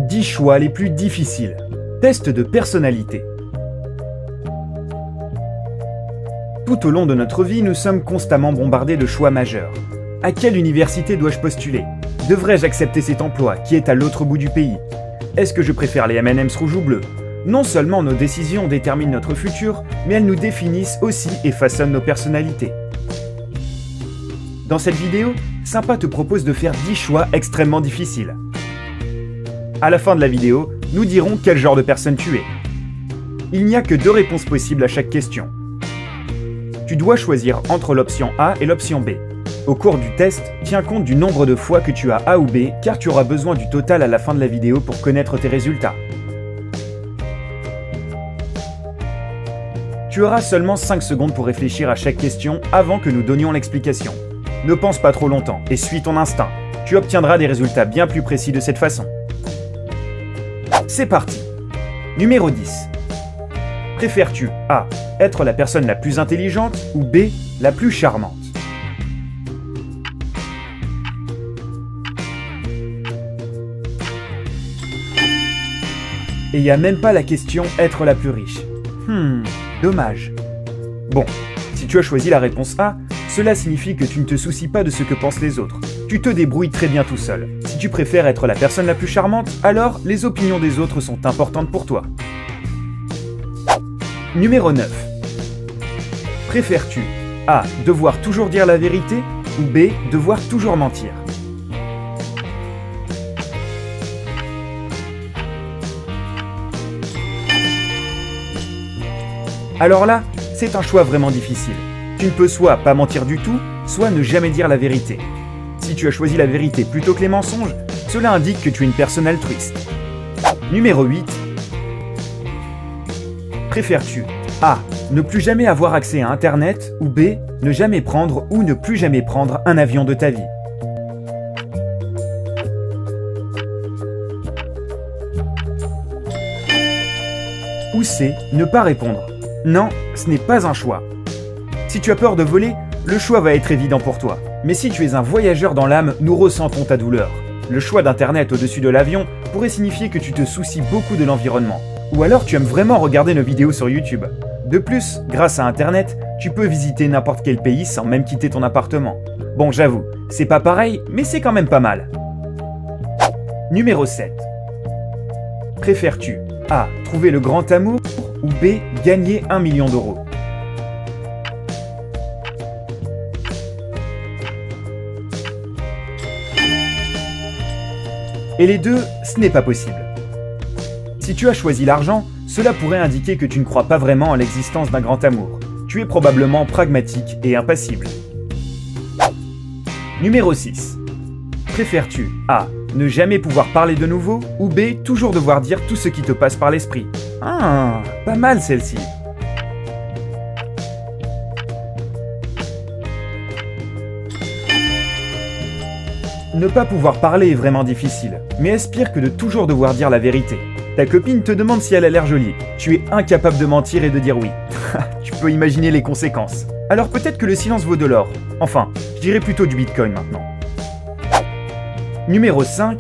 10 choix les plus difficiles. Test de personnalité. Tout au long de notre vie, nous sommes constamment bombardés de choix majeurs. À quelle université dois-je postuler? Devrais-je accepter cet emploi qui est à l'autre bout du pays? Est-ce que je préfère les M&M's rouges ou bleus? Non seulement nos décisions déterminent notre futur, mais elles nous définissent aussi et façonnent nos personnalités. Dans cette vidéo, Sympa te propose de faire 10 choix extrêmement difficiles. À la fin de la vidéo, nous dirons quel genre de personne tu es. Il n'y a que 2 réponses possibles à chaque question. Tu dois choisir entre l'option A et l'option B. Au cours du test, tiens compte du nombre de fois que tu as A ou B, car tu auras besoin du total à la fin de la vidéo pour connaître tes résultats. Tu auras seulement 5 secondes pour réfléchir à chaque question avant que nous donnions l'explication. Ne pense pas trop longtemps et suis ton instinct. Tu obtiendras des résultats bien plus précis de cette façon. C'est parti. Numéro 10. Préfères-tu A. Être la personne la plus intelligente ou B. La plus charmante? Et il n'y a même pas la question être la plus riche. Dommage. Bon, si tu as choisi la réponse A, cela signifie que tu ne te soucies pas de ce que pensent les autres. Tu te débrouilles très bien tout seul. Si tu préfères être la personne la plus charmante, alors les opinions des autres sont importantes pour toi. Numéro 9. Préfères-tu A. Devoir toujours dire la vérité ou B. Devoir toujours mentir? Alors là, c'est un choix vraiment difficile. Tu ne peux soit pas mentir du tout, soit ne jamais dire la vérité. Si tu as choisi la vérité plutôt que les mensonges, cela indique que tu es une personne altruiste. Numéro 8. Préfères-tu A. Ne plus jamais avoir accès à Internet ou B. Ne jamais prendre ou ne plus jamais prendre un avion de ta vie? Ou C. Ne pas répondre? Non, ce n'est pas un choix. Si tu as peur de voler, le choix va être évident pour toi. Mais si tu es un voyageur dans l'âme, nous ressentons ta douleur. Le choix d'Internet au-dessus de l'avion pourrait signifier que tu te soucies beaucoup de l'environnement. Ou alors tu aimes vraiment regarder nos vidéos sur YouTube. De plus, grâce à Internet, tu peux visiter n'importe quel pays sans même quitter ton appartement. Bon, j'avoue, c'est pas pareil, mais c'est quand même pas mal. Numéro 7. Préfères-tu A. Trouver le grand amour ou B. Gagner 1 million d'euros? Et les deux, ce n'est pas possible. Si tu as choisi l'argent, cela pourrait indiquer que tu ne crois pas vraiment en l'existence d'un grand amour. Tu es probablement pragmatique et impassible. Numéro 6. Préfères-tu A. Ne jamais pouvoir parler de nouveau ou B. Toujours devoir dire tout ce qui te passe par l'esprit? Ah, pas mal celle-ci. Ne pas pouvoir parler est vraiment difficile, mais aspire que de toujours devoir dire la vérité. Ta copine te demande si elle a l'air jolie. Tu es incapable de mentir et de dire oui. Tu peux imaginer les conséquences. Alors peut-être que le silence vaut de l'or. Enfin, je dirais plutôt du Bitcoin maintenant. Numéro 5.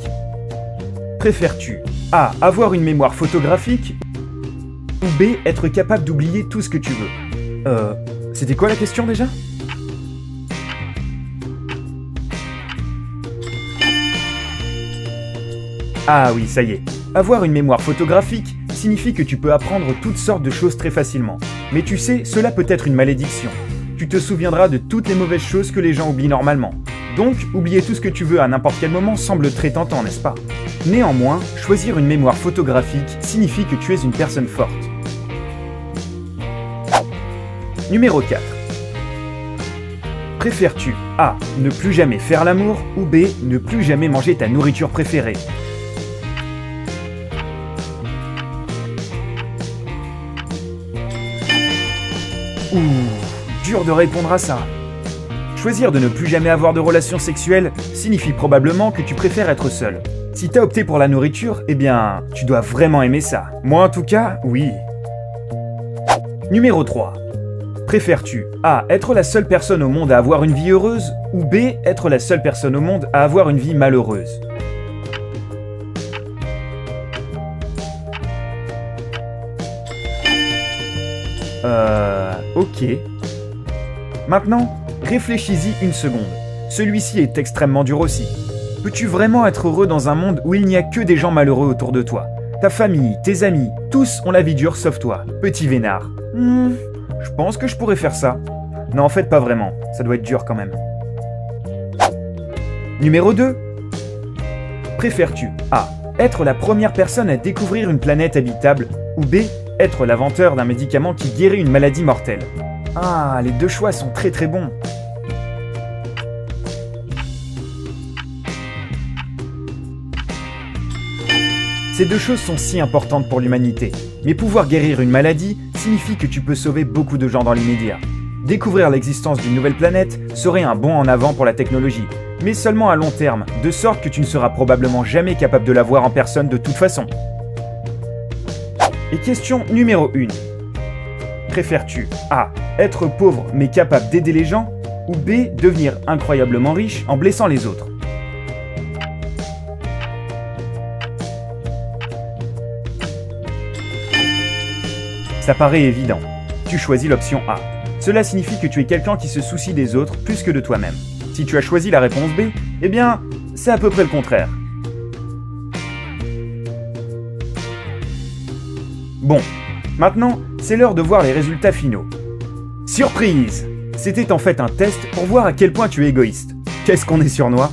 Préfères-tu A. Avoir une mémoire photographique ou B. Être capable d'oublier tout ce que tu veux? C'était quoi la question déjà? Ah oui, ça y est. Avoir une mémoire photographique signifie que tu peux apprendre toutes sortes de choses très facilement. Mais tu sais, cela peut être une malédiction. Tu te souviendras de toutes les mauvaises choses que les gens oublient normalement. Donc, oublier tout ce que tu veux à n'importe quel moment semble très tentant, n'est-ce pas? Néanmoins, choisir une mémoire photographique signifie que tu es une personne forte. Numéro 4. Préfères-tu A. Ne plus jamais faire l'amour ou B. Ne plus jamais manger ta nourriture préférée? Ouh, dur de répondre à ça. Choisir de ne plus jamais avoir de relations sexuelles signifie probablement que tu préfères être seul. Si t'as opté pour la nourriture, eh bien, tu dois vraiment aimer ça. Moi en tout cas, oui. Numéro 3. Préfères-tu A. Être la seule personne au monde à avoir une vie heureuse ou B. Être la seule personne au monde à avoir une vie malheureuse? Ok. Maintenant, réfléchis-y une seconde. Celui-ci est extrêmement dur aussi. Peux-tu vraiment être heureux dans un monde où il n'y a que des gens malheureux autour de toi? Ta famille, tes amis, tous ont la vie dure sauf toi, petit vénard. Je pense que je pourrais faire ça. Non, en fait, pas vraiment. Ça doit être dur quand même. Numéro 2. Préfères-tu A. Être la première personne à découvrir une planète habitable ou B. Être l'inventeur d'un médicament qui guérit une maladie mortelle? Ah, les deux choix sont très très bons. Ces deux choses sont si importantes pour l'humanité, mais pouvoir guérir une maladie signifie que tu peux sauver beaucoup de gens dans l'immédiat. Découvrir l'existence d'une nouvelle planète serait un bond en avant pour la technologie, mais seulement à long terme, de sorte que tu ne seras probablement jamais capable de la voir en personne de toute façon. Et question numéro 1. Préfères-tu A. Être pauvre mais capable d'aider les gens ou B. Devenir incroyablement riche en blessant les autres? Ça paraît évident. Tu choisis l'option A. Cela signifie que tu es quelqu'un qui se soucie des autres plus que de toi-même. Si tu as choisi la réponse B, eh bien, c'est à peu près le contraire. Bon, maintenant, c'est l'heure de voir les résultats finaux. Surprise! C'était en fait un test pour voir à quel point tu es égoïste. Qu'est-ce qu'on est surnois?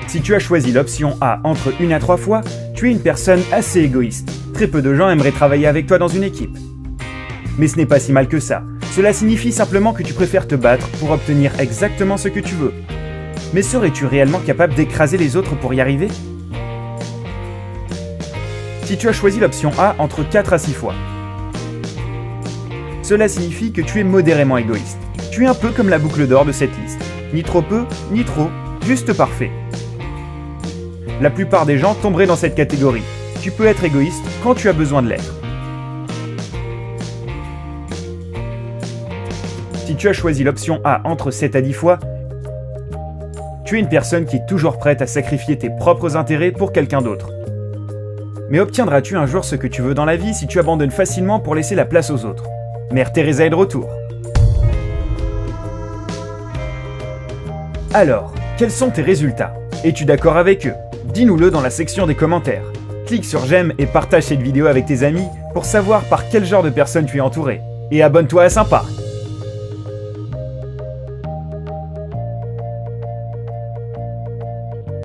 Si tu as choisi l'option A entre 1 à 3 fois, tu es une personne assez égoïste. Très peu de gens aimeraient travailler avec toi dans une équipe. Mais ce n'est pas si mal que ça. Cela signifie simplement que tu préfères te battre pour obtenir exactement ce que tu veux. Mais serais-tu réellement capable d'écraser les autres pour y arriver? Si tu as choisi l'option A entre 4 à 6 fois, cela signifie que tu es modérément égoïste. Tu es un peu comme la boucle d'or de cette liste. Ni trop peu, ni trop, juste parfait. La plupart des gens tomberaient dans cette catégorie. Tu peux être égoïste quand tu as besoin de l'être. Si tu as choisi l'option A entre 7 à 10 fois, tu es une personne qui est toujours prête à sacrifier tes propres intérêts pour quelqu'un d'autre. Mais obtiendras-tu un jour ce que tu veux dans la vie si tu abandonnes facilement pour laisser la place aux autres? Mère Teresa est de retour. Alors, quels sont tes résultats? Es-tu d'accord avec eux? Dis-nous-le dans la section des commentaires. Clique sur j'aime et partage cette vidéo avec tes amis pour savoir par quel genre de personnes tu es entouré. Et abonne-toi à Sympa.